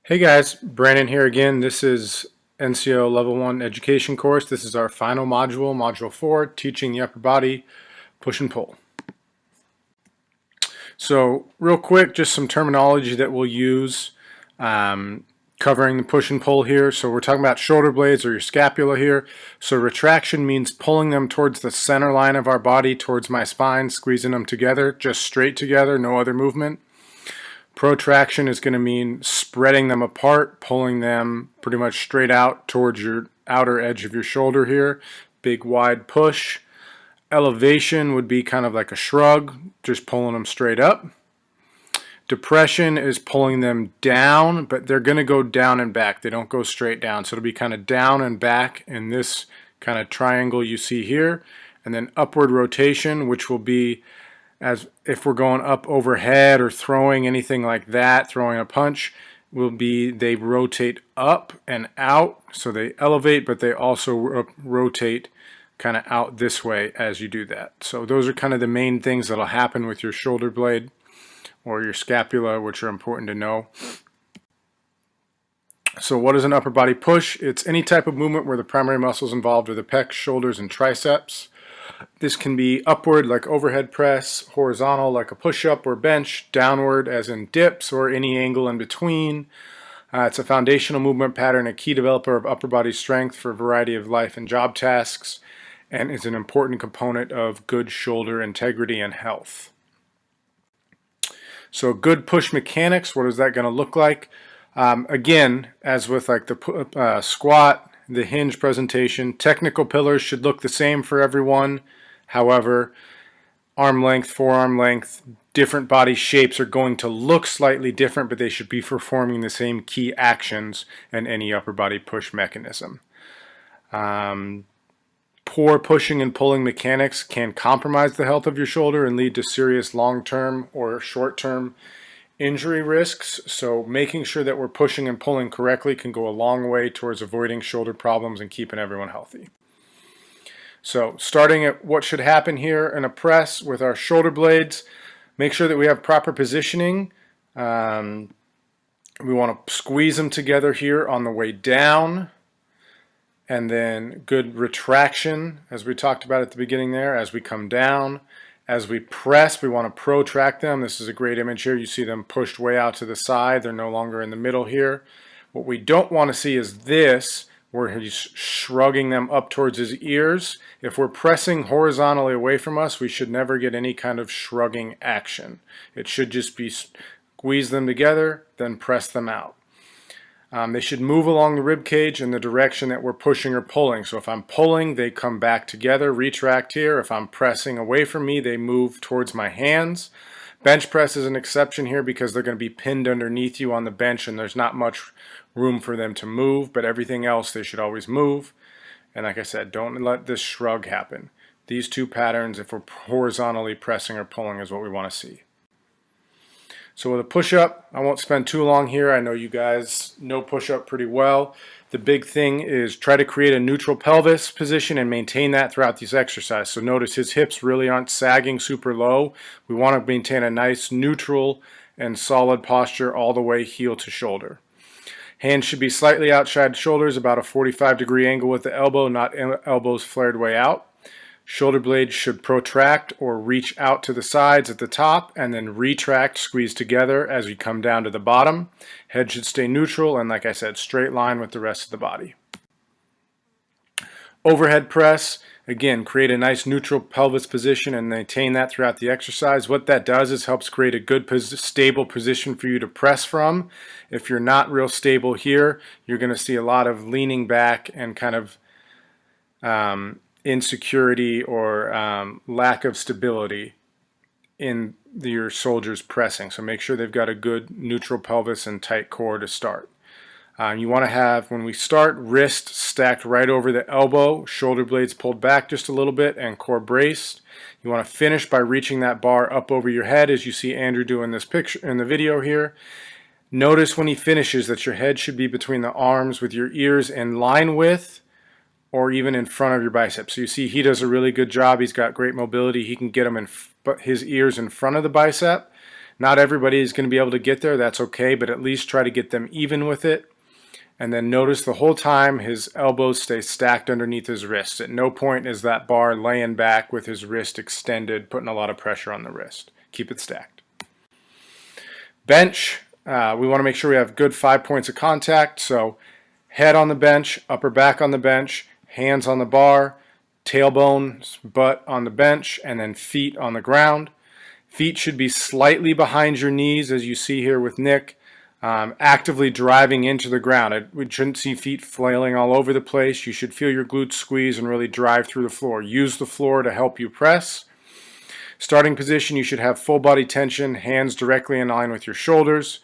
Hey guys, Brandon here again. This is NCO Level 1 Education course. This is our final module, Module 4, Teaching the Upper Body, Push and Pull. So real quick, just some terminology that we'll use covering the push and pull here. So we're talking about shoulder blades or your scapula here. So retraction means pulling them towards the center line of our body, towards my spine, squeezing them together, just straight together, no other movement. Protraction is going to mean spreading them apart, pulling them pretty much straight out towards your outer edge of your shoulder here. Big wide push. Elevation would be kind of like a shrug, just pulling them straight up. Depression is pulling them down, but they're going to go down and back. They don't go straight down. So it'll be kind of down and back in this kind of triangle you see here. And then upward rotation, which will be as if we're going up overhead or throwing anything like that, throwing a punch, will be they rotate up and out. So they elevate, but they also rotate kind of out this way as you do that. So those are kind of the main things that'll happen with your shoulder blade or your scapula, which are important to know. So what is an upper body push? It's any type of movement where the primary muscles involved are the pecs, shoulders, and triceps. This can be upward like overhead press, horizontal like a push-up or bench, downward as in dips or any angle in between. It's a foundational movement pattern, a key developer of upper body strength for a variety of life and job tasks, and is an important component of good shoulder integrity and health. So good push mechanics, what is that going to look like? Again, as with like the squat, the hinge presentation, technical pillars should look the same for everyone. However, arm length, forearm length, different body shapes are going to look slightly different, but they should be performing the same key actions in any upper body push mechanism. Poor pushing and pulling mechanics can compromise the health of your shoulder and lead to serious long-term or short-term injury risks. So making sure that we're pushing and pulling correctly can go a long way towards avoiding shoulder problems and keeping everyone healthy. So starting at what should happen here in a press with our shoulder blades, make sure that we have proper positioning. We want to squeeze them together here on the way down, and then good retraction as we talked about at the beginning there as we come down. As we press, we want to protract them. This is a great image here. You see them pushed way out to the side. They're no longer in the middle here. What we don't want to see is this, where he's shrugging them up towards his ears. If we're pressing horizontally away from us, we should never get any kind of shrugging action. It should just be squeeze them together, then press them out. They should move along the rib cage in the direction that we're pushing or pulling. So if I'm pulling, they come back together, retract here. If I'm pressing away from me, they move towards my hands. Bench press is an exception here because they're going to be pinned underneath you on the bench and there's not much room for them to move, but everything else they should always move. And like I said, don't let this shrug happen. These two patterns, if we're horizontally pressing or pulling, is what we want to see. So with a push-up, I won't spend too long here. I know you guys know push-up pretty well. The big thing is try to create a neutral pelvis position and maintain that throughout this exercise. So notice his hips really aren't sagging super low. We want to maintain a nice neutral and solid posture all the way heel to shoulder. Hands should be slightly outside shoulders, about a 45-degree angle with the elbow, not elbows flared way out. Shoulder blades should protract or reach out to the sides at the top and then retract, squeeze together as we come down to the bottom. Head should stay neutral and, like I said, straight line with the rest of the body. Overhead press, again, create a nice neutral pelvis position and maintain that throughout the exercise. What that does is helps create a good stable position for you to press from. If you're not real stable here, you're going to see a lot of leaning back and kind of insecurity or lack of stability in your soldiers pressing. So make sure they've got a good neutral pelvis and tight core to start. You want to have, when we start, wrist stacked right over the elbow, shoulder blades pulled back just a little bit, and core braced. You want to finish by reaching that bar up over your head, as you see Andrew do in this picture in the video here. Notice when he finishes that your head should be between the arms with your ears in line with or even in front of your biceps. So you see he does a really good job. He's got great mobility. He can get him his ears in front of the bicep. Not everybody is going to be able to get there. That's okay, but at least try to get them even with it. And then notice the whole time his elbows stay stacked underneath his wrists. At no point is that bar laying back with his wrist extended, putting a lot of pressure on the wrist. Keep it stacked. Bench, we want to make sure we have good 5 points of contact. So head on the bench, upper back on the bench, hands on the bar, tailbone, butt on the bench, and then feet on the ground. Feet should be slightly behind your knees, as you see here with Nick. Actively driving into the ground. We shouldn't see feet flailing all over the place. You should feel your glutes squeeze and really drive through the floor. Use the floor to help you press. Starting position, you should have full body tension, hands directly in line with your shoulders,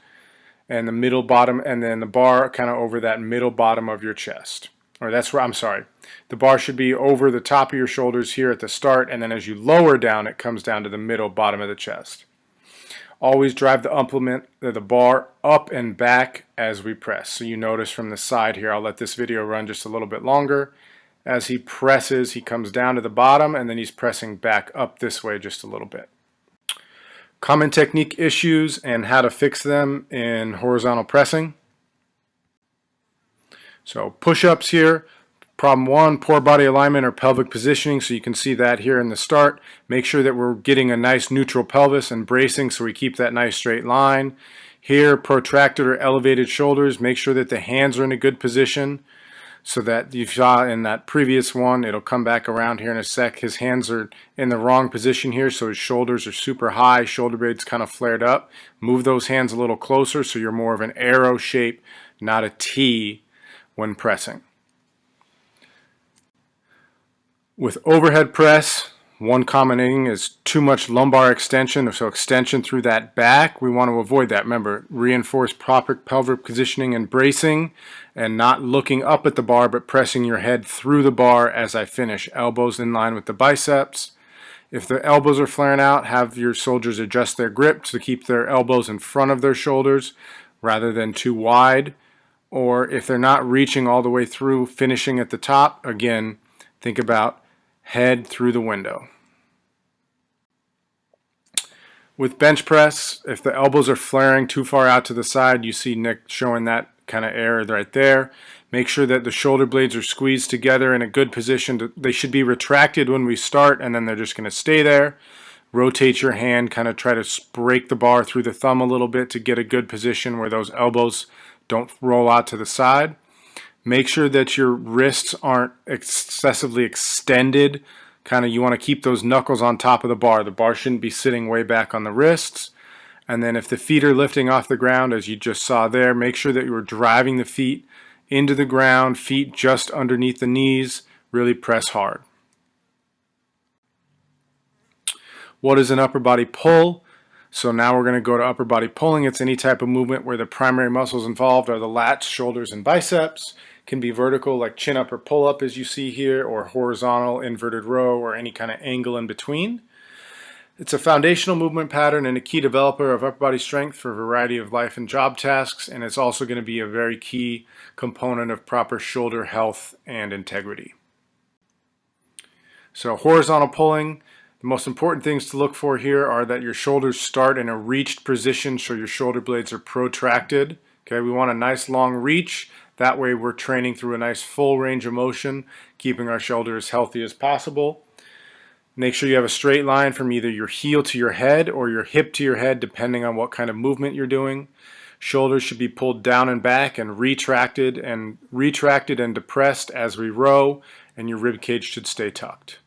and the middle bottom, and then the bar kind of over that middle bottom of your chest. Or that's where, I'm sorry. The bar should be over the top of your shoulders here at the start, and then as you lower down, it comes down to the middle bottom of the chest. Always drive the bar up and back as we press. So you notice from the side here, I'll let this video run just a little bit longer. As he presses, he comes down to the bottom and then he's pressing back up this way just a little bit. Common technique issues and how to fix them in horizontal pressing. So push-ups here. Problem 1, poor body alignment or pelvic positioning, so you can see that here in the start. Make sure that we're getting a nice neutral pelvis and bracing so we keep that nice straight line. Here, protracted or elevated shoulders. Make sure that the hands are in a good position so that you saw in that previous one, it'll come back around here in a sec. His hands are in the wrong position here, so his shoulders are super high, shoulder blades kind of flared up. Move those hands a little closer so you're more of an arrow shape, not a T when pressing. With overhead press, one common thing is too much lumbar extension, so extension through that back. We want to avoid that. Remember, reinforce proper pelvic positioning and bracing, and not looking up at the bar, but pressing your head through the bar as I finish. Elbows in line with the biceps. If the elbows are flaring out, have your soldiers adjust their grip to keep their elbows in front of their shoulders rather than too wide. Or if they're not reaching all the way through, finishing at the top, again, think about head through the window. With bench press, if the elbows are flaring too far out to the side, you see Nick showing that kind of error right there. Make sure that the shoulder blades are squeezed together in a good position. They should be retracted when we start, and then they're just going to stay there. Rotate your hand, kind of try to break the bar through the thumb a little bit to get a good position where those elbows don't roll out to the side. Make sure that your wrists aren't excessively extended. You want to keep those knuckles on top of the bar. The bar shouldn't be sitting way back on the wrists. And then if the feet are lifting off the ground, as you just saw there, make sure that you are driving the feet into the ground, feet just underneath the knees. Really press hard. What is an upper body pull? So now we're going to go to upper body pulling. It's any type of movement where the primary muscles involved are the lats, shoulders, and biceps. Can be vertical like chin up or pull up as you see here, or horizontal, inverted row, or any kind of angle in between. It's a foundational movement pattern and a key developer of upper body strength for a variety of life and job tasks, and it's also going to be a very key component of proper shoulder health and integrity. So horizontal pulling, the most important things to look for here are that your shoulders start in a reached position so your shoulder blades are protracted. Okay, we want a nice long reach. That way we're training through a nice full range of motion, keeping our shoulder as healthy as possible. Make sure you have a straight line from either your heel to your head or your hip to your head, depending on what kind of movement you're doing. Shoulders should be pulled down and back and retracted and depressed as we row, and your rib cage should stay tucked.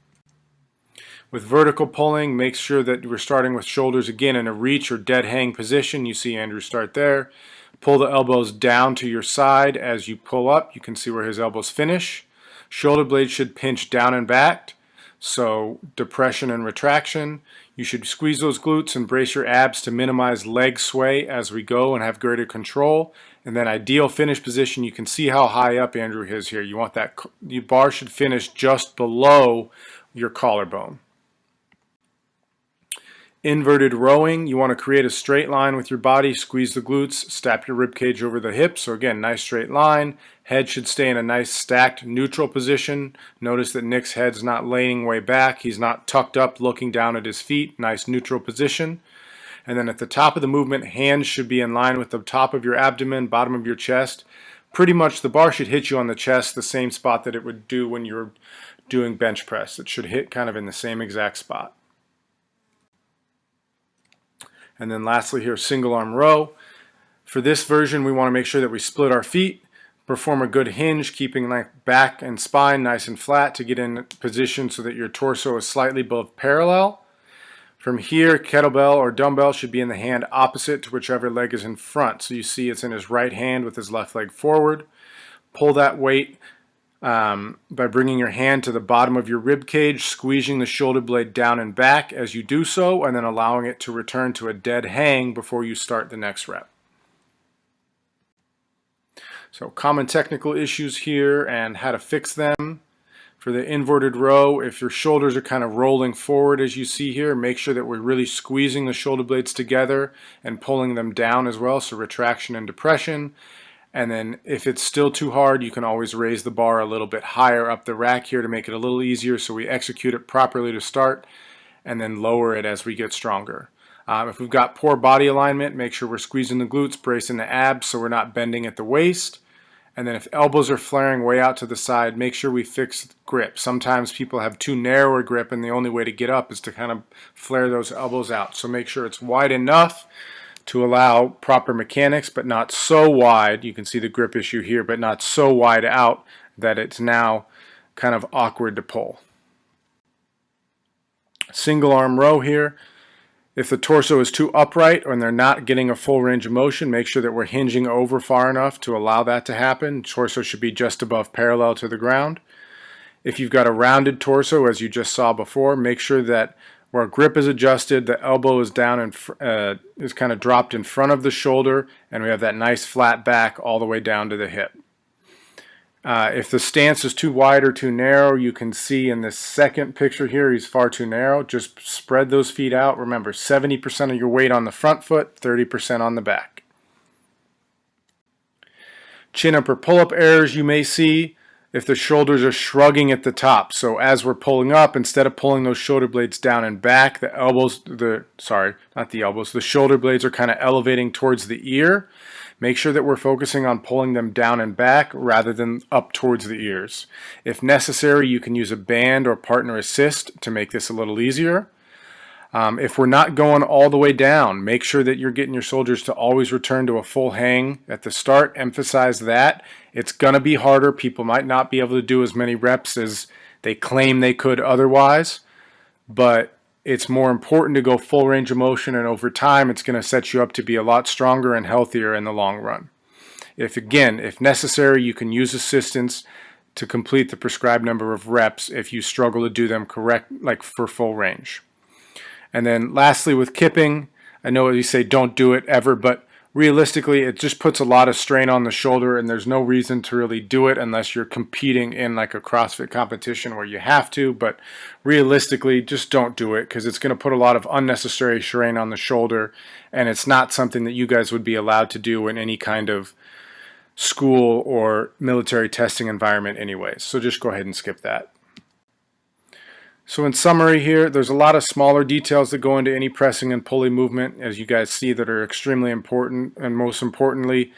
With vertical pulling, make sure that we're starting with shoulders again in a reach or dead hang position. You see Andrew start there. Pull the elbows down to your side as you pull up. You can see where his elbows finish. Shoulder blades should pinch down and back. So depression and retraction. You should squeeze those glutes and brace your abs to minimize leg sway as we go and have greater control. And then ideal finish position, you can see how high up Andrew is here. You want that, your bar should finish just below your collarbone. Inverted rowing, you want to create a straight line with your body, squeeze the glutes, step your rib cage over the hips. So again, nice straight line. Head should stay in a nice stacked neutral position. Notice that Nick's head's not laying way back. He's not tucked up looking down at his feet. Nice neutral position. And then at the top of the movement, hands should be in line with the top of your abdomen, bottom of your chest. Pretty much the bar should hit you on the chest, the same spot that it would do when you're doing bench press. It should hit kind of in the same exact spot. And then lastly here, single arm row. For this version, we want to make sure that we split our feet, perform a good hinge, keeping like back and spine nice and flat to get in position so that your torso is slightly above parallel. From here, kettlebell or dumbbell should be in the hand opposite to whichever leg is in front. So you see it's in his right hand with his left leg forward. Pull that weight by bringing your hand to the bottom of your rib cage, squeezing the shoulder blade down and back as you do so, and then allowing it to return to a dead hang before you start the next rep. So common technical issues here and how to fix them. For the inverted row, if your shoulders are kind of rolling forward as you see here, make sure that we're really squeezing the shoulder blades together and pulling them down as well, so retraction and depression. And then if it's still too hard, you can always raise the bar a little bit higher up the rack here to make it a little easier so we execute it properly to start and then lower it as we get stronger. If we've got poor body alignment, make sure we're squeezing the glutes, bracing the abs so we're not bending at the waist. And then if elbows are flaring way out to the side, make sure we fix grip. Sometimes people have too narrow a grip and the only way to get up is to kind of flare those elbows out. So make sure it's wide enough to allow proper mechanics, but not so wide. You can see the grip issue here, but not so wide out that it's now kind of awkward to pull. Single arm row here. If the torso is too upright or they're not getting a full range of motion, make sure that we're hinging over far enough to allow that to happen. Torso should be just above parallel to the ground. If you've got a rounded torso, as you just saw before, make sure that where grip is adjusted, the elbow is down and is kind of dropped in front of the shoulder, and we have that nice flat back all the way down to the hip. If the stance is too wide or too narrow, you can see in this second picture here, he's far too narrow. Just spread those feet out. Remember, 70% of your weight on the front foot, 30% on the back. Chin up or pull-up errors you may see if the shoulders are shrugging at the top. So as we're pulling up, instead of pulling those shoulder blades down and back, the shoulder blades are kind of elevating towards the ear. Make sure that we're focusing on pulling them down and back rather than up towards the ears. If necessary, you can use a band or partner assist to make this a little easier. If we're not going all the way down, make sure that you're getting your shoulders to always return to a full hang at the start. Emphasize that. It's going to be harder. People might not be able to do as many reps as they claim they could otherwise, but it's more important to go full range of motion, and over time it's going to set you up to be a lot stronger and healthier in the long run. If necessary, you can use assistance to complete the prescribed number of reps if you struggle to do them correct, like for full range. And then lastly, with kipping, I know you say don't do it ever, but realistically it just puts a lot of strain on the shoulder, and there's no reason to really do it unless you're competing in like a CrossFit competition where you have to. But realistically, just don't do it because it's going to put a lot of unnecessary strain on the shoulder, and it's not something that you guys would be allowed to do in any kind of school or military testing environment anyways. So just go ahead and skip that. So in summary here, there's a lot of smaller details that go into any pressing and pulley movement, as you guys see, that are extremely important. And most importantly,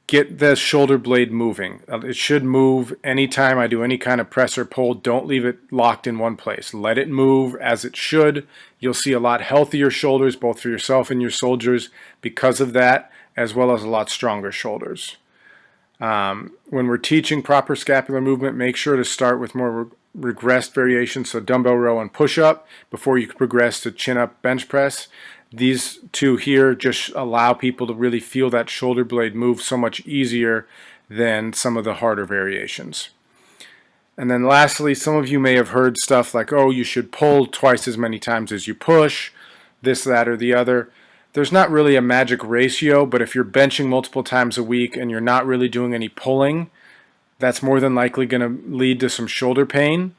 get the shoulder blade moving. It should move anytime I do any kind of press or pull. Don't leave it locked in one place. Let it move as it should. You'll see a lot healthier shoulders, both for yourself and your soldiers, because of that, as well as a lot stronger shoulders. When we're teaching proper scapular movement, make sure to start with more regressed variations, so dumbbell row and push-up, before you can progress to chin-up bench press. These two here just allow people to really feel that shoulder blade move so much easier than some of the harder variations. And then lastly, some of you may have heard stuff like, oh, you should pull twice as many times as you push, this, that, or the other. There's not really a magic ratio, but if you're benching multiple times a week and you're not really doing any pulling, that's more than likely going to lead to some shoulder pain.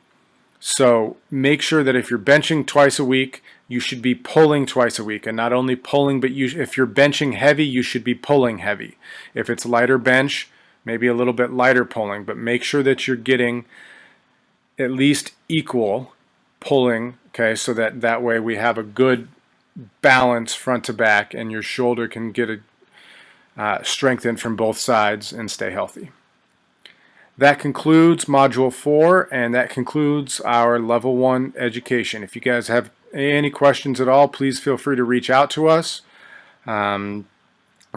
So make sure that if you're benching twice a week, you should be pulling twice a week. And not only pulling, but if you're benching heavy, you should be pulling heavy. If it's lighter bench, maybe a little bit lighter pulling, but make sure that you're getting at least equal pulling, okay, so that way we have a good balance front to back, and your shoulder can get strengthened from both sides and stay healthy. That concludes Module 4, and that concludes our Level 1 education. If you guys have any questions at all, please feel free to reach out to us. You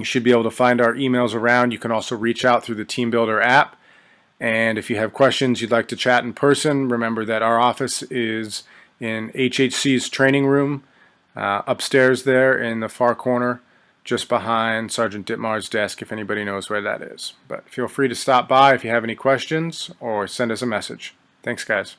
should be able to find our emails around. You can also reach out through the TeamBuilder app. And if you have questions you'd like to chat in person, remember that our office is in HHC's training room, upstairs there in the far corner, just behind Sergeant Dittmar's desk, if anybody knows where that is. But feel free to stop by if you have any questions or send us a message. Thanks, guys.